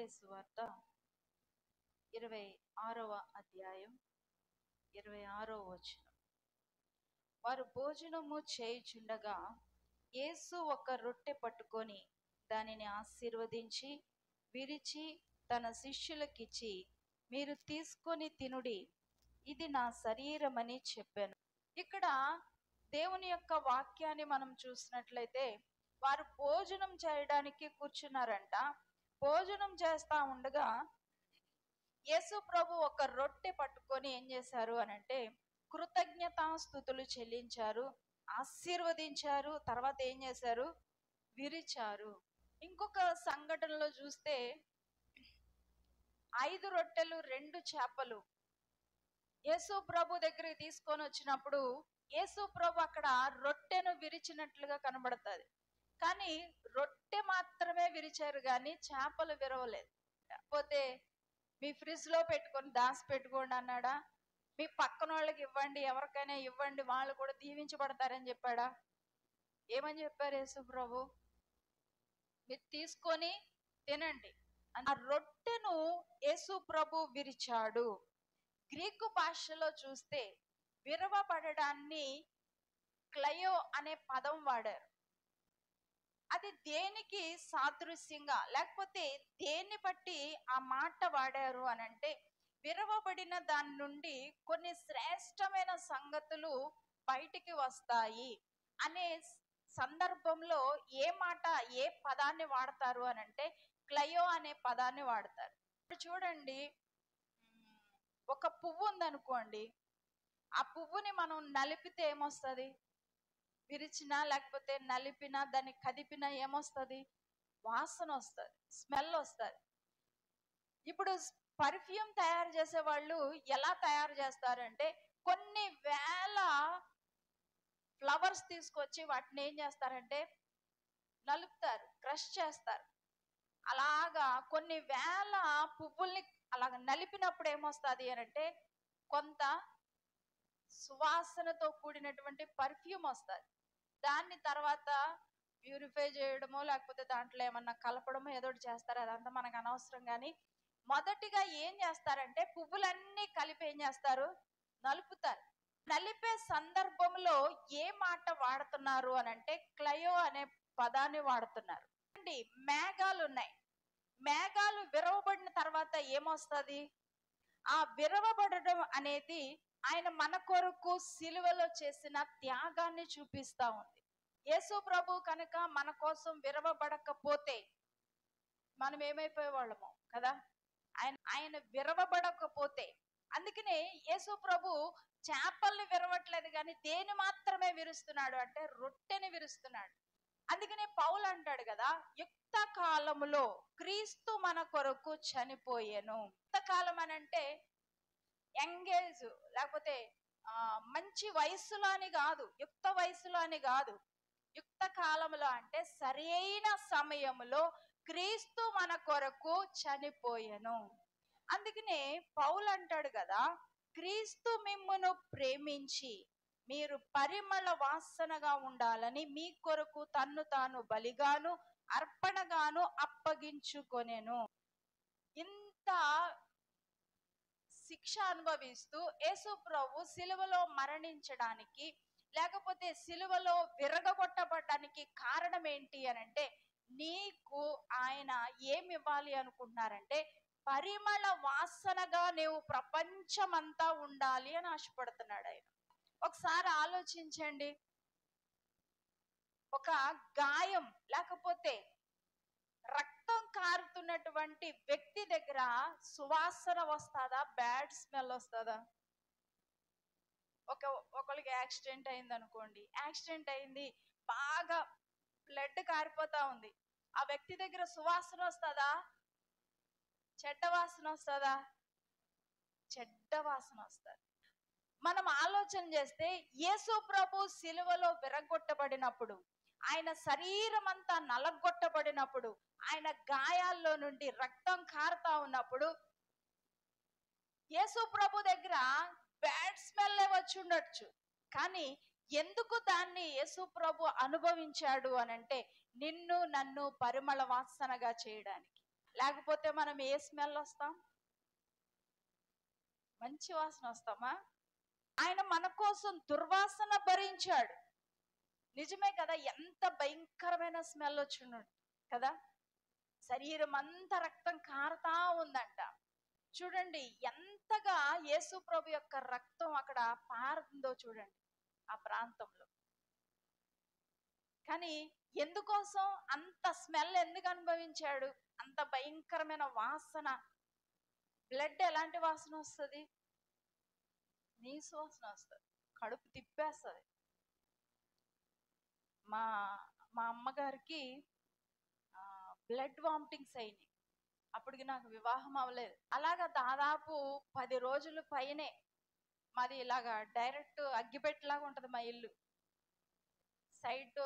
మత్తయి సువార్త 26వ అధ్యాయం 26వ వచనం. వారు భోజనము చేయుచుండగా యేసు ఒక రొట్టె పట్టుకొని దానిని ఆశీర్వదించి విరిచి తన శిష్యులకిచ్చి, మీరు తీసుకొని తినుడి, ఇది నా శరీరమని చెప్పాను. ఇక్కడ దేవుని యొక్క వాక్యాన్ని మనం చూసినట్లయితే వారు భోజనం చేయడానికి కూర్చున్నారంట. భోజనం చేస్తా ఉండగా యేసు ప్రభు ఒక రొట్టె పట్టుకొని ఏం చేశారు అనంటే కృతజ్ఞతాస్తుతులు చెల్లించారు, ఆశీర్వదించారు, తర్వాత ఏం చేశారు, విరిచారు. ఇంకొక సంఘటనలో చూస్తే 5 రొట్టెలు 2 చేపలు యేసు ప్రభు దగ్గరికి తీసుకొని వచ్చినప్పుడు యేసు ప్రభు అక్కడ రొట్టెను విరిచినట్లుగా కనబడుతుంది. కానీ రొట్టె మాత్రమే విరిచారు, కానీ చేపలు విరవలేదు. కాకపోతే మీ ఫ్రిడ్జ్ లో పెట్టుకొని దాసి పెట్టుకోండి అన్నాడా? మీ పక్కన వాళ్ళకి ఇవ్వండి, ఎవరికైనా ఇవ్వండి, వాళ్ళు కూడా దీవించబడతారని చెప్పాడా? ఏమని చెప్పారు యేసు ప్రభు? మీరు తీసుకొని తినండి. ఆ రొట్టెను యేసు ప్రభు విరిచాడు. గ్రీకు భాషలో చూస్తే విరవబడడాన్ని క్లయో అనే పదం వాడారు. అది దేనికి సాదృశ్యంగా, లేకపోతే దేన్ని బట్టి ఆ మాట వాడారు అనంటే విరవబడిన దాని నుండి కొన్ని శ్రేష్టమైన సంగతులు బయటికి వస్తాయి అనే సందర్భంలో ఏ మాట, ఏ పదాన్ని వాడతారు అనంటే క్లయో అనే పదాన్ని వాడతారు. చూడండి, ఒక పువ్వు ఉందనుకోండి, ఆ పువ్వుని మనం నలిపితే ఏమొస్తుంది? విరిచినా లేకపోతే నలిపినా దాన్ని కదిపినా ఏమొస్తుంది? వాసన వస్తుంది, స్మెల్ వస్తుంది. ఇప్పుడు పర్ఫ్యూమ్ తయారు చేసే వాళ్ళు ఎలా తయారు చేస్తారంటే కొన్ని వేల ఫ్లవర్స్ తీసుకొచ్చి వాటిని ఏం చేస్తారంటే నలుపుతారు, క్రష్ చేస్తారు. అలాగా కొన్ని వేల పువ్వుల్ని అలాగ నలిపినప్పుడు ఏమొస్తుంది అనంటే కొంత సువాసనతో కూడినటువంటి పర్ఫ్యూమ్ వస్తుంది. దాన్ని తర్వాత ప్యూరిఫై చేయడమో లేకపోతే దాంట్లో ఏమన్నా కలపడమో ఏదో ఒకటి చేస్తారు, అదంతా మనకు అనవసరం. కానీ మొదటిగా ఏం చేస్తారంటే పువ్వులన్నీ కలిపి ఏం చేస్తారు? నలుపుతారు. నలిపే సందర్భంలో ఏ మాట వాడుతున్నారు అనంటే క్లయో అనే పదాన్ని వాడుతున్నారు. మేఘాలు ఉన్నాయి, మేఘాలు విరవబడిన తర్వాత ఏమొస్తుంది? ఆ విరవబడడం అనేది ఆయన మన కొరకు సిలువలో చేసిన త్యాగాన్ని చూపిస్తా ఉంది. యేసు ప్రభు కనుక మన కోసం విరవబడకపోతే మనం ఏమైపోయే వాళ్ళము కదా. ఆయన విరవబడకపోతే, అందుకనే యేసు ప్రభు చేపల్ని విరవట్లేదు, కానీ దేని మాత్రమే విరుస్తున్నాడు అంటే రొట్టెని విరుస్తున్నాడు. అందుకనే పౌలు అంటాడు కదా, యుక్త కాలములో క్రీస్తు మన కొరకు చనిపోయెను. యుక్త కాలం అని అంటే యంగేజ్ లేకపోతే మంచి వయస్సులో అని కాదు, యుక్త వయసులో అని కాదు. యుక్త కాలంలో అంటే సరైన సమయంలో క్రీస్తు మన కొరకు చనిపోయెను. అందుకనే పౌలు అంటాడు కదా, క్రీస్తు మిమ్మును ప్రేమించి మీరు పరిమళ వాసనగా ఉండాలని మీ కొరకు తన్ను తాను బలిగాను అర్పణగాను అప్పగించుకొనెను. ఇంత శిక్ష అనుభవిస్తూ యేసు ప్రభు సిలువలో మరణించడానికి లేకపోతే సిలువలో విరగగొట్టబడడానికి కారణం ఏంటి అనంటే నీకు ఆయన ఏమి ఇవ్వాలి అనుకుంటున్నారంటే పరిమళ వాసనగా నీవు ప్రపంచమంతా ఉండాలి అని ఆశపడుతున్నాడు ఆయన. ఒకసారి ఆలోచించండి, ఒక గాయం లేకపోతే రక్తం కారుతున్నటువంటి వ్యక్తి దగ్గర సువాసన వస్తుందా, బ్యాడ్ స్మెల్ వస్తుందా? ఒకరికి యాక్సిడెంట్ అయింది అనుకోండి, యాక్సిడెంట్ అయింది, బాగా బ్లడ్ కారిపోతా ఉంది, ఆ వ్యక్తి దగ్గర సువాసన వస్తుందా, చెడ్డ వాసన వస్తుందా? చెడ్డ వాసన వస్తుంది. మనం ఆలోచన చేస్తే యేసు ప్రభు సిలువలో విరగొట్టబడినప్పుడు, ఆయన శరీరం అంతా నలగొట్టబడినప్పుడు, ఆయన గాయాల్లో నుండి రక్తం కారుతా ఉన్నప్పుడు యేసు ప్రభు దగ్గర బ్యాడ్ స్మెల్ వచ్చి ఉండొచ్చు, కానీ ఎందుకు దాన్ని యేసు ప్రభు అనుభవించాడు అనంటే నిన్ను నన్ను పరిమళ వాసనగా చేయడానికి. లేకపోతే మనం ఏ స్మెల్ వస్తాం? మంచి వాసన వస్తామా? ఆయన మన కోసం దుర్వాసన భరించాడు. నిజమే కదా, ఎంత భయంకరమైన స్మెల్ వచ్చిండు కదా, శరీరం అంతా రక్తం కారుతా ఉందంట. చూడండి ఎంతగా యేసు ప్రభు యొక్క రక్తం అక్కడ పారుతుందో చూడండి ఆ ప్రాంతంలో. కానీ ఎందుకోసం అంత స్మెల్ ఎందుకు అనుభవించాడు? అంత భయంకరమైన వాసన. బ్లడ్ ఎలాంటి వాసన వస్తుంది? నీసు వాసన వస్తుంది, కడుపు తిప్పేస్తుంది. మా మా అమ్మగారికి బ్లడ్ వామిటింగ్స్ అయినాయి. అప్పటికి నాకు వివాహం అవ్వలేదు. అలాగా దాదాపు 10 రోజుల పైనే. మాది ఇలాగా డైరెక్ట్ అగ్గిపెట్టెలాగా ఉంటది మా ఇల్లు. సైడ్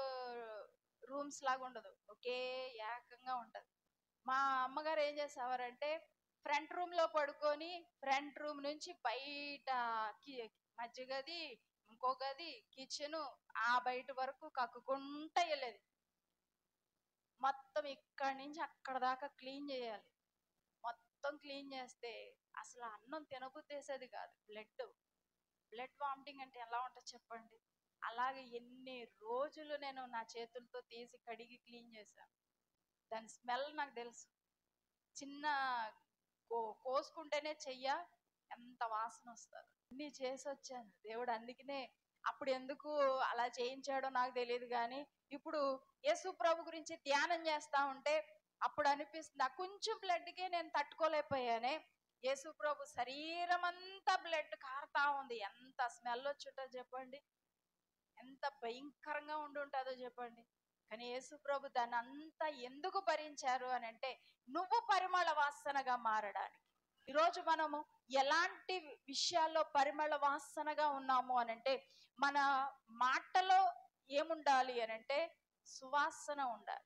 రూమ్స్ లాగా ఉండదు, ఒకే ఏకంగా ఉంటది. మా అమ్మగారు ఏం చేసేవారంటే ఫ్రంట్ రూమ్ లో పడుకొని ఫ్రంట్ రూమ్ నుంచి బయట మధ్య గది, ఇంకో గది, కిచెను, ఆ బయట వరకు కక్కుకుంటా వెళ్ళేది. మొత్తం ఇక్కడి నుంచి అక్కడ దాకా క్లీన్ చేయాలి. మొత్తం క్లీన్ చేస్తే అసలు అన్నం తినబుద్ధేసేది కాదు. బ్లడ్ వామిటింగ్ అంటే ఎలా ఉంటుంది చెప్పండి? అలాగే ఎన్ని రోజులు నేను నా చేతులతో తీసి కడిగి క్లీన్ చేశాను. దాని స్మెల్ నాకు తెలుసు. చిన్న కోసుకుంటేనే చెయ్య ఎంత వాసన వస్తుంది. అన్ని చేసి వచ్చాను దేవుడు. అందుకనే అప్పుడు ఎందుకు అలా చేయించాడో నాకు తెలియదు. కానీ ఇప్పుడు యేసు ప్రభు గురించి ధ్యానం చేస్తా ఉంటే అప్పుడు అనిపిస్తుంది, ఆ కొంచెం బ్లడ్కే నేను తట్టుకోలేకపోయానే. యేసు ప్రభు శరీరం అంతా బ్లడ్ కారుతా ఉంది. ఎంత స్మెల్ వచ్చుంటో చెప్పండి, ఎంత భయంకరంగా ఉంటుందో చెప్పండి. కానీ యేసు ప్రభు దాన్ని అంతా ఎందుకు భరించారు అని అంటే నువ్వు పరిమళ వాసనగా మారడానికి. ఈరోజు మనము ఎలాంటి విషయాల్లో పరిమళ వాసనగా ఉన్నాము అని అంటే మన మాటలో ఏముండాలి అని అంటే సువాసన ఉండాలి.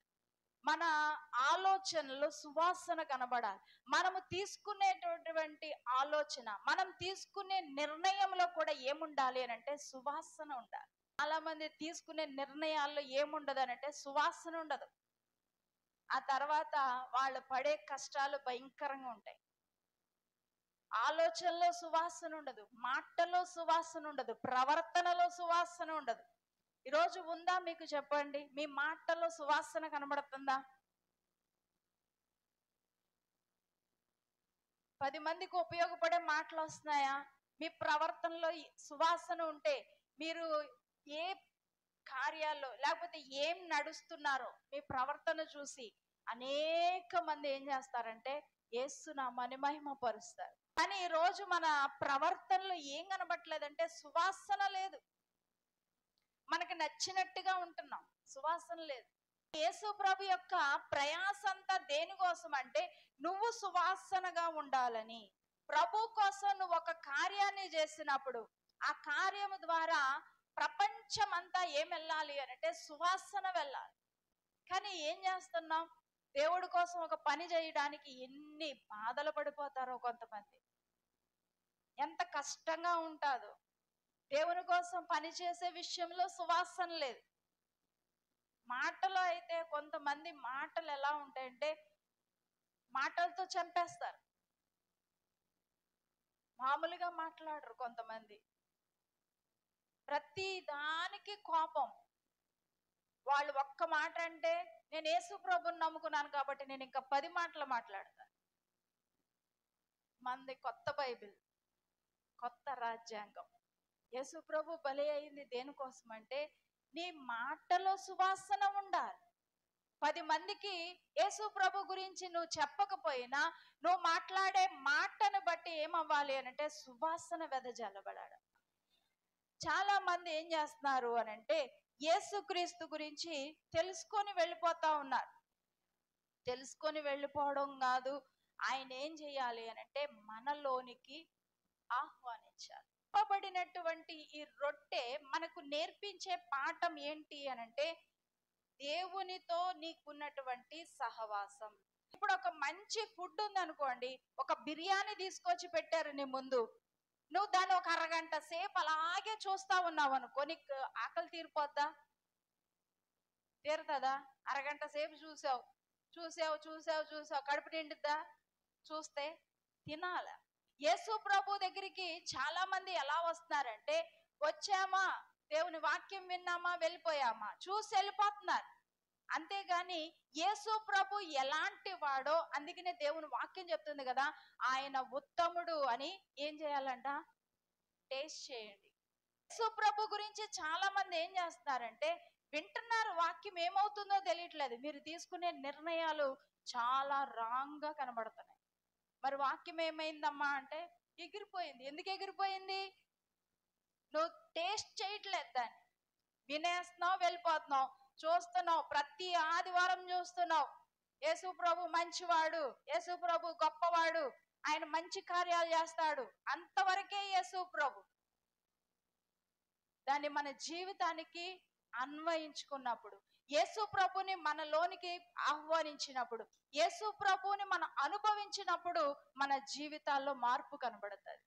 మన ఆలోచనలో సువాసన కనబడాలి. మనము తీసుకునేటటువంటి ఆలోచన, మనం తీసుకునే నిర్ణయంలో కూడా ఏముండాలి అని అంటే సువాసన ఉండాలి. చాలా మంది తీసుకునే నిర్ణయాల్లో ఏముండదు అని అంటే సువాసన ఉండదు. ఆ తర్వాత వాళ్ళు పడే కష్టాలు భయంకరంగా ఉంటాయి. ఆలోచనలో సువాసన ఉండదు, మాటలో సువాసన ఉండదు, ప్రవర్తనలో సువాసన ఉండదు. ఈరోజు ఉందా మీకు చెప్పండి? మీ మాటల్లో సువాసన కనబడుతుందా? 10 మందికి ఉపయోగపడే మాటలు వస్తున్నాయా? మీ ప్రవర్తనలో సువాసన ఉంటే మీరు ఏ కార్యాల్లో లేకపోతే ఏం నడుస్తున్నారో మీ ప్రవర్తన చూసి అనేక మంది ఏం చేస్తారంటే యేసునామాన్ని మహిమపరుస్తారు. కానీ ఈ రోజు మన ప్రవర్తనలో ఏం కనబట్లేదంటే సువాసన లేదు. మనకి నచ్చినట్టుగా ఉంటున్నాం, సువాసన లేదు. యేసు ప్రభు యొక్క ప్రయాస అంతా దేనికోసం అంటే నువ్వు సువాసనగా ఉండాలని. ప్రభు కోసం నువ్వు ఒక కార్యాన్ని చేసినప్పుడు ఆ కార్యము ద్వారా ప్రపంచం అంతా ఏం వెళ్ళాలి అని అంటే సువాసన వెళ్ళాలి. కానీ ఏం చేస్తున్నాం? దేవుడి కోసం ఒక పని చేయడానికి ఎన్ని బాధలు పడిపోతారో కొంతమంది, ఎంత కష్టంగా ఉంటుందో. దేవుని కోసం పని చేసే విషయంలో సువాసన లేదు. మాటలో అయితే కొంతమంది మాటలు ఎలా ఉంటాయంటే మాటలతో చంపేస్తారు. మామూలుగా మాట్లాడరు కొంతమంది, ప్రతి దానికి కోపం. వాళ్ళు ఒక్క మాట అంటే నేను యేసు ప్రభుని నమ్ముకున్నాను కాబట్టి నేను ఇంకా 10 మాటలు మాట్లాడతాను. మంది కొత్త బైబిల్, కొత్త రాజ్యాంగం. యేసు ప్రభు బలి అయింది దేనికోసం అంటే నీ మాటలో సువాసన ఉండాలి. 10 మందికి యేసు ప్రభు గురించి నువ్వు చెప్పకపోయినా నువ్వు మాట్లాడే మాటను బట్టి ఏమవ్వాలి అనంటే సువాసన వెదజల్లబడాలి. చాలా మంది ఏం చేస్తున్నారు అనంటే యేసుక్రీస్తు గురించి తెలుసుకొని వెళ్ళిపోతా ఉన్నారు. తెలుసుకొని వెళ్ళిపోవడం కాదు, ఆయన ఏం చేయాలి అనంటే మనలోనికి ఆహ్వానించాలి. చెప్పబడినటువంటి ఈ రొట్టె మనకు నేర్పించే పాఠం ఏంటి అనంటే దేవునితో నీకున్నటువంటి సహవాసం. ఇప్పుడు ఒక మంచి ఫుడ్ ఉంది అనుకోండి, ఒక బిర్యానీ తీసుకొచ్చి పెట్టారు నీ ముందు, నువ్వు దాన్ని ఒక అరగంట సేపు అలాగే చూస్తా ఉన్నావు అనుకో, నీకు ఆకలి తీరిపోద్దా? తీరుతుందా? అరగంట సేపు చూసావు, చూసావు చూసావు చూసావు కడుపు నిండుద్దా? చూస్తే తినాల. యేసు ప్రభు దగ్గరికి చాలా మంది ఎలా వస్తున్నారంటే, వచ్చామా, దేవుని వాక్యం విన్నామా, వెళ్ళిపోయామా, చూసి వెళ్ళిపోతున్నారు. అంతేగాని యేసు ప్రభు ఎలాంటి వాడో, అందుకనే దేవుని వాక్యం చెప్తుంది కదా, ఆయన ఉత్తముడు అని. ఏం చేయాలంట? టేస్ట్ చేయండి. యేసు ప్రభు గురించి చాలా మంది ఏం చేస్తున్నారంటే, వింటున్నారు, వాక్యం ఏమవుతుందో తెలియట్లేదు. మీరు తీసుకునే నిర్ణయాలు చాలా రాంగ్ గా కనబడుతున్నాయి. మరి వాక్యం ఏమైందమ్మా అంటే, ఎగిరిపోయింది. ఎందుకు ఎగిరిపోయింది? నువ్వు టేస్ట్ చేయట్లేదు దాన్ని. వినేస్తున్నావు, వెళ్ళిపోతున్నావు, చూస్తున్నావు, ప్రతి ఆదివారం చూస్తున్నావు. యేసు ప్రభు మంచివాడు, యేసు ప్రభు గొప్పవాడు, ఆయన మంచి కార్యాలు చేస్తాడు, అంతవరకే యేసు ప్రభు. దాన్ని మన జీవితానికి అన్వయించుకున్నప్పుడు, యేసు ప్రభుని మనలోనికి ఆహ్వానించినప్పుడు, యేసు ప్రభుని మనం అనుభవించినప్పుడు మన జీవితాల్లో మార్పు కనబడుతుంది.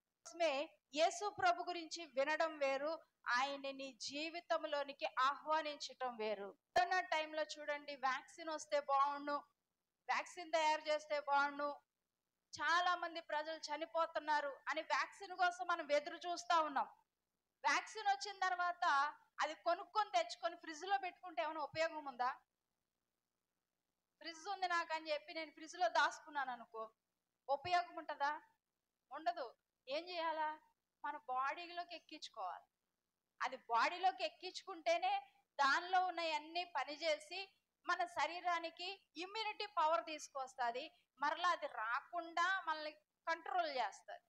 యేసు ప్రభు గురించి వినడం వేరు, ఆయన్ని నీ జీవితంలోనికి ఆహ్వానించటం వేరు. కరోనా టైంలో చూడండి, వ్యాక్సిన్ వస్తే బాగుండు, వ్యాక్సిన్ తయారు చేస్తే బాగుండు, చాలా మంది ప్రజలు చనిపోతున్నారు అని వ్యాక్సిన్ కోసం మనం ఎదురు చూస్తా ఉన్నాం. వ్యాక్సిన్ వచ్చిన తర్వాత అది కొనుక్కొని తెచ్చుకొని ఫ్రిడ్జ్ లో పెట్టుకుంటే ఏమైనా ఉపయోగం ఉందా? ఫ్రిడ్జ్ ఉంది నాకు అని చెప్పి నేను ఫ్రిడ్జ్ లో దాచుకున్నాను అనుకో, ఉపయోగం ఉంటుందా? ఉండదు. ఏం చేయాలా? మన బాడీలోకి ఎక్కించుకోవాలి. అది బాడీలోకి ఎక్కించుకుంటేనే దానిలో ఉన్నవన్నీ పనిచేసి మన శరీరానికి ఇమ్యూనిటీ పవర్ తీసుకొస్తుంది. మరలా అది రాకుండా మనల్ని కంట్రోల్ చేస్తుంది.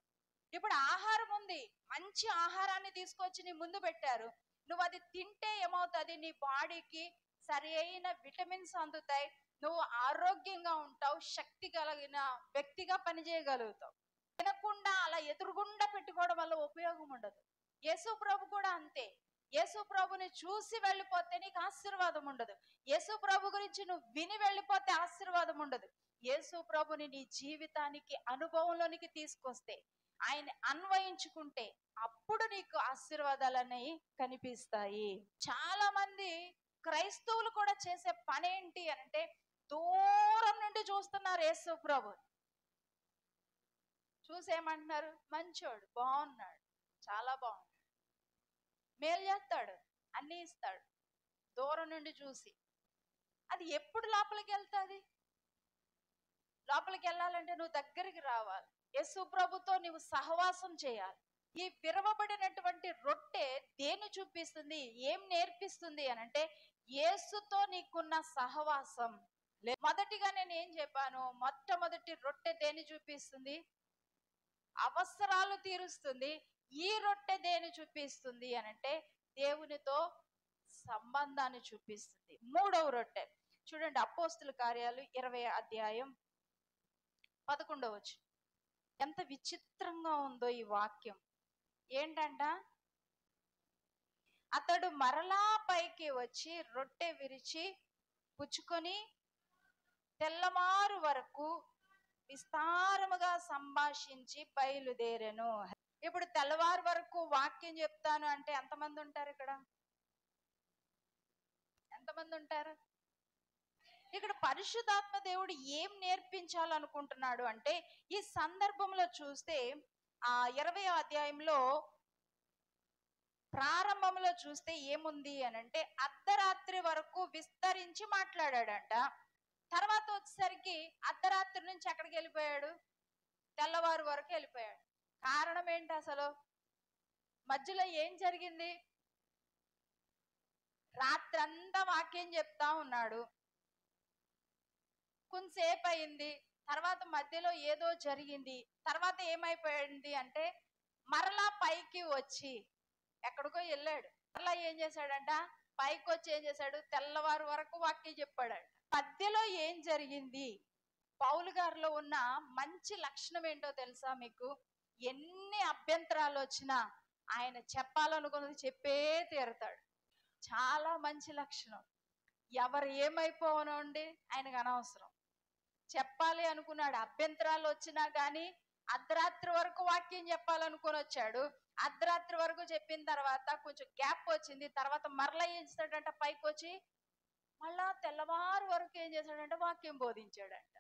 ఇప్పుడు ఆహారం ఉంది, మంచి ఆహారాన్ని తీసుకొచ్చి నీ ముందు పెట్టారు. నువ్వు అది తింటే ఏమవుతుంది? నీ బాడీకి సరి అయిన విటమిన్స్ అందుతాయి, నువ్వు ఆరోగ్యంగా ఉంటావు, శక్తి కలిగిన వ్యక్తిగా పనిచేయగలుగుతావు. తినకుండా అలా ఎదురుగుండా పెట్టుకోవడం వల్ల ఉపయోగం ఉండదు. యేసు ప్రభు కూడా అంతే. యేసు ప్రభుని చూసి వెళ్ళిపోతే నీకు ఆశీర్వాదం ఉండదు. యేసు ప్రభు గురించి నువ్వు విని వెళ్ళిపోతే ఆశీర్వాదం ఉండదు. యేసు ప్రభుని నీ జీవితానికి అనుభవంలోనికి తీసుకొస్తే, ఆయన అన్వయించుకుంటే, అప్పుడు నీకు ఆశీర్వాదాలు అనేవి కనిపిస్తాయి. చాలా మంది క్రైస్తవులు కూడా చేసే పని ఏంటి అంటే, దూరం నుండి చూస్తున్నారు యేసు ప్రభు. చూసేమంటున్నారు? మంచోడు, బాగున్నాడు, చాలా బాగున్నాడు, మేలు చేస్తాడు, అన్ని ఇస్తాడు. దూరం నుండి చూసి అది ఎప్పుడు లోపలికి వెళ్తుంది? లోపలికి వెళ్ళాలంటే నువ్వు దగ్గరికి రావాలి. యేసు ప్రభుతో నువ్వు సహవాసం చేయాలి. ఈ విరవబడినటువంటి రొట్టె దేన్ని చూపిస్తుంది, ఏం నేర్పిస్తుంది అనంటే, యేసుతో నీకున్న సహవాసం. మొదటిగా నేను ఏం చెప్పాను? మొట్టమొదటి రొట్టె దేన్ని చూపిస్తుంది? అవసరాలు తీరుస్తుంది. ఈ రొట్టె దేన్ని చూపిస్తుంది అనంటే, దేవునితో సంబంధాన్ని చూపిస్తుంది. మూడవ రొట్టె చూడండి, అపోస్తుల కార్యాలు 20వ అధ్యాయం 11వ వచనం. ఎంత విచిత్రంగా ఉందో ఈ వాక్యం. ఏంటంట? అతడు మరలా పైకి వచ్చి రొట్టె విరిచి పుచ్చుకొని తెల్లవారు వరకు విస్తారముగా సంభాషించి బయలుదేరెను. ఇప్పుడు తెల్లవారు వరకు వాక్యం చెప్తాను అంటే ఎంతమంది ఉంటారు ఇక్కడ? ఎంతమంది ఉంటారు ఇక్కడ? పరిశుద్ధాత్మ దేవుడు ఏం నేర్పించాలనుకుంటున్నాడు అంటే, ఈ సందర్భంలో చూస్తే ఆ 20వ అధ్యాయంలో ప్రారంభంలో చూస్తే ఏముంది అనంటే, అర్ధరాత్రి వరకు విస్తరించి మాట్లాడాడంట. తర్వాత వచ్చేసరికి అర్ధరాత్రి నుంచి ఎక్కడికి వెళ్ళిపోయాడు? తెల్లవారు వరకు వెళ్ళిపోయాడు. కారణం ఏంటి అసలు? మధ్యలో ఏం జరిగింది? రాత్రంతా వాక్యం చెప్తా ఉన్నాడు, కొంతసేపు అయింది, తర్వాత మధ్యలో ఏదో జరిగింది. తర్వాత ఏమైపోయింది అంటే, మరలా పైకి వచ్చి ఎక్కడికో వెళ్ళాడు. మరలా ఏం చేశాడంట? పైకి వచ్చి ఏం చేశాడు? తెల్లవారు వరకు వాక్యం చెప్పాడంట. మధ్యలో ఏం జరిగింది? పౌలు గారిలో ఉన్న మంచి లక్షణం ఏంటో తెలుసా మీకు? ఎన్ని అభ్యంతరాలు వచ్చినా ఆయన చెప్పాలనుకున్నది చెప్పే తీరుతాడు. చాలా మంచి లక్షణం. ఎవరు ఏమైపోవనండి ఆయనకు అనవసరం. చెప్పాలి అనుకున్నాడు, అభ్యంతరాలు వచ్చినా కానీ అర్ధరాత్రి వరకు వాక్యం చెప్పాలనుకుని వచ్చాడు. అర్ధరాత్రి వరకు చెప్పిన తర్వాత కొంచెం గ్యాప్ వచ్చింది. తర్వాత మరలా ఏం చేస్తాడంట? పైకి వచ్చి మళ్ళా తెల్లవారు వరకు ఏం చేశాడంటే వాక్యం బోధించాడంట.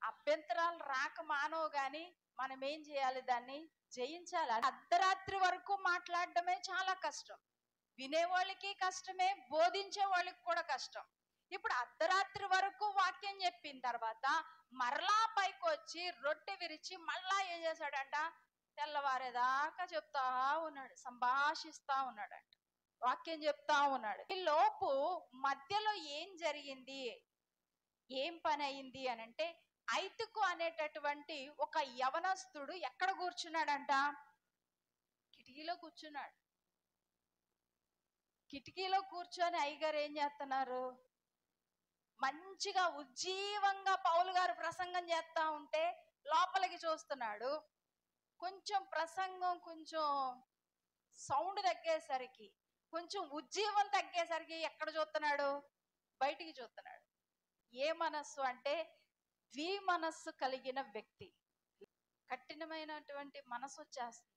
అభ్యంతరాలు రాక మానవు గాని మనం ఏం చేయాలి, దాన్ని జయించాలి. అర్ధరాత్రి వరకు మాట్లాడడమే చాలా కష్టం. వినేవాళ్ళకి కష్టమే, బోధించే వాళ్ళకి కూడా కష్టం. ఇప్పుడు అర్ధరాత్రి వరకు వాక్యం చెప్పిన తర్వాత మరలా పైకి వచ్చి రొట్టె విరిచి మళ్ళా ఏం చేశాడంట, తెల్లవారేదాకా చెప్తా ఉన్నాడు, సంభాషిస్తా ఉన్నాడంట, వాక్యం చెప్తా ఉన్నాడు. ఈ లోపు మధ్యలో ఏం జరిగింది, ఏం పని అయింది అని అంటే, ఐతుకు అనేటటువంటి ఒక యవనస్తుడు ఎక్కడ కూర్చున్నాడంట, కిటికీలో కూర్చున్నాడు. కిటికీలో కూర్చొని అయ్యగారు ఏం చేస్తున్నారు, మంచిగా ఉజ్జీవంగా పౌలు గారు ప్రసంగం చేస్తా ఉంటే లోపలికి చూస్తున్నాడు. కొంచెం ప్రసంగం కొంచెం సౌండ్ తగ్గేసరికి, కొంచెం ఉజ్జీవం తగ్గేసరికి ఎక్కడ చూస్తున్నాడు, బయటికి చూస్తున్నాడు. ఏ మనస్సు అంటే మనస్సు కలిగిన వ్యక్తి. కఠినమైనటువంటి మనసు వచ్చేస్తుంది.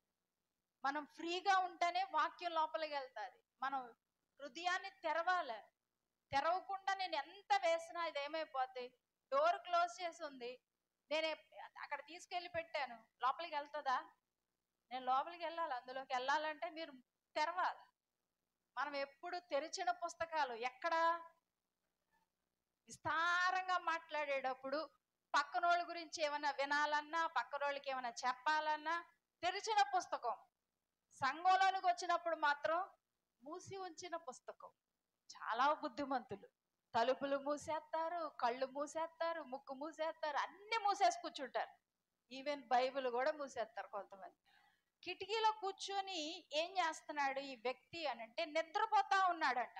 మనం ఫ్రీగా ఉంటేనే వాక్యం లోపలికి వెళ్తాది. మనం హృదయాన్ని తెరవాలి. తెరవకుండా నేను ఎంత వేసినా ఇది ఏమైపోద్ది, డోర్ క్లోజ్ చేసి ఉంది, నేను అక్కడ తీసుకెళ్ళి పెట్టాను, లోపలికి వెళ్తుందా? నేను లోపలికి వెళ్ళాలి. అందులోకి వెళ్ళాలంటే మీరు తెరవాలి. మనం ఎప్పుడు తెరిచిన పుస్తకాలు. ఎక్కడ విస్తారంగా మాట్లాడేటప్పుడు పక్కనోళ్ళ గురించి ఏమైనా వినాలన్నా, పక్కనోళ్ళకి ఏమైనా చెప్పాలన్నా తెరిచిన పుస్తకం. సంఘంలోనికి వచ్చినప్పుడు మాత్రం మూసి ఉంచిన పుస్తకం. చాలా బుద్ధిమంతులు తలుపులు మూసేస్తారు, కళ్ళు మూసేస్తారు, ముక్కు మూసేస్తారు, అన్ని మూసేసి కూర్చుంటారు. ఈవెన్ బైబిల్ కూడా మూసేస్తారు కొంతమంది. కిటికీలో కూర్చొని ఏం చేస్తున్నాడు ఈ వ్యక్తి అని అంటే, నిద్రపోతా ఉన్నాడంట.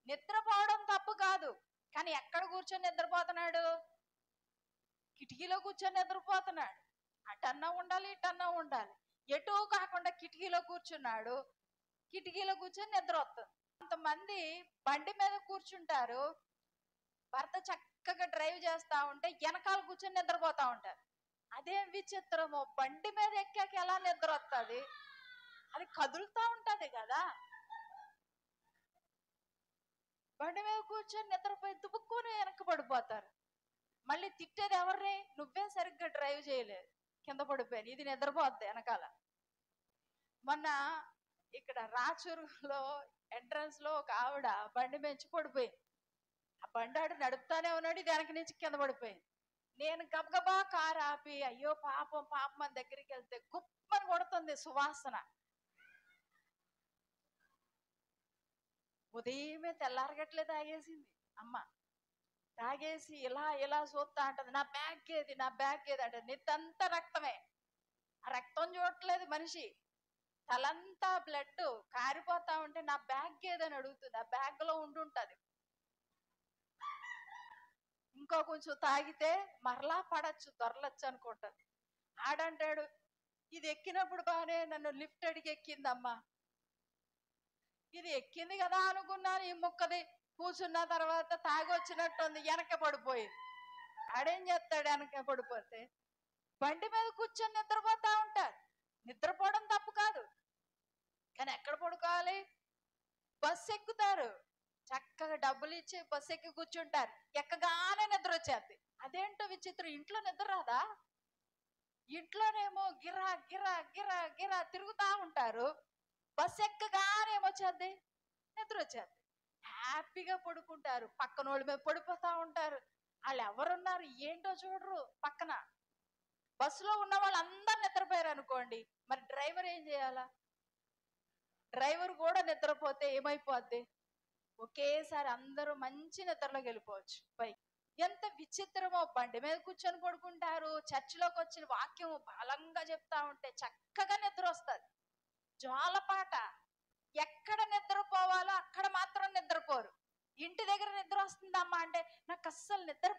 నిద్రపోవడం తప్పు కాదు, కానీ ఎక్కడ కూర్చొని నిద్రపోతున్నాడు, కిటికీలో కూర్చొని నిద్రపోతున్నాడు. అటన్నా ఉండాలి, ఇటన్నా ఉండాలి, ఎటూ కాకుండా కిటికీలో కూర్చున్నాడు. కిటికీలో కూర్చొని నిద్ర వస్తుంది. కొంతమంది బండి మీద కూర్చుంటారు, భర్త చక్కగా డ్రైవ్ చేస్తా ఉంటే వెనకాల కూర్చొని నిద్రపోతా ఉంటారు. అదేం విచిత్రమో, బండి మీద ఎక్కాక ఎలా నిద్ర వస్తుంది, అది కదులుతా ఉంటది కదా. బండి మీద కూర్చొని నిద్రపోయి దుబ్బుక్కుని వెనక్కి పడిపోతారు. మళ్ళీ తిట్టేది ఎవరిని, నువ్వే సరిగ్గా డ్రైవ్ చేయలేదు, కింద పడిపోయాను, ఇది నిద్రపోద్ది వెనకాల. మొన్న ఇక్కడ రాచూరులో ఎంట్రన్స్ లో ఒక ఆవిడ బండి మెచ్చి పడిపోయింది. ఆ బండాడు నడుపుతానే ఉన్నాడు, ఇది వెనక నుంచి కింద పడిపోయింది. నేను గబగబా కారు ఆపి, అయ్యో పాపం పాపం అని దగ్గరికి వెళ్తే గుప్పని కొడుతుంది సువాసన. ఉదయమే తెల్లారగట్లే తాగేసింది అమ్మ. తాగేసి ఇలా ఇలా చూస్తా అంటది, నా బ్యాగ్ ఏది, నా బ్యాగ్ ఏది అంటే. నిత్తంతా రక్తమే, ఆ రక్తం చూడట్లేదు మనిషి, తలంతా బ్లడ్ కారిపోతా ఉంటే నా బ్యాగ్ ఏదని అడుగుతుంది. ఆ బ్యాగ్ లో ఉండుంటది. ఇంకో కొంచెం తాగితే మరలా పడచ్చు, దొరలచ్చు అనుకుంటది. ఆడంటాడు, ఇది ఎక్కినప్పుడు బానే నన్ను లిఫ్ట్ అడిగి ఎక్కిందమ్మా, ఇది ఎక్కింది కదా అనుకున్నాను, ఈ ముక్కది కూర్చున్న తర్వాత తాగి వచ్చినట్టుంది, వెనక పడిపోయింది. ఆడేం చేస్తాడు, వెనక పడిపోతే. బండి మీద కూర్చొని నిద్రపోతా ఉంటారు. నిద్రపోవడం తప్పు కాదు, కానీ ఎక్కడ పడుకోవాలి, బస్సు ఎక్కుతారు, చక్కగా డబ్బులు ఇచ్చి బస్సు ఎక్కి కూర్చుంటారు, ఎక్కగానే నిద్ర వచ్చేది. అదేంటో విచిత్రం, ఇంట్లో నిద్ర రాదా? ఇంట్లోనేమో గిరా గిరా గిరా గిరా తిరుగుతా ఉంటారు, బస్సు ఎక్కగానే ఏమొచ్చేది, నిద్ర వచ్చేది. హ్యాపీగా పడుకుంటారు, పక్కనోళ్ళ మీద పడిపోతా ఉంటారు. వాళ్ళు ఎవరున్నారు ఏంటో చూడరు. పక్కన బస్సులో ఉన్న వాళ్ళు అందరు నిద్రపోయారు అనుకోండి, మరి డ్రైవర్ ఏం చేయాలా? డ్రైవర్ కూడా నిద్రపోతే ఏమైపోద్ది, ఒకేసారి అందరూ మంచి నిద్రలోకి వెళ్ళిపోవచ్చు పైకి. ఎంత విచిత్రమో, బండి మీద కూర్చొని పడుకుంటారు, చర్చిలోకి వచ్చిన వాక్యం బలంగా చెప్తా ఉంటే చక్కగా నిద్ర వస్తుంది. జోలపాట, ఎక్కడ నిద్రపోవాలో అక్కడ మాత్రం నిద్రపోరు. ఇంటి దగ్గర నిద్ర వస్తుందమ్మా అంటే, నాకు అస్సలు నిద్ర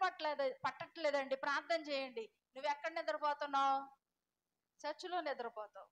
పట్టట్లేదండి, ప్రార్థన చేయండి. నువ్వు ఎక్కడ నిద్రపోతున్నావు? చర్చిలో నిద్రపోతావు.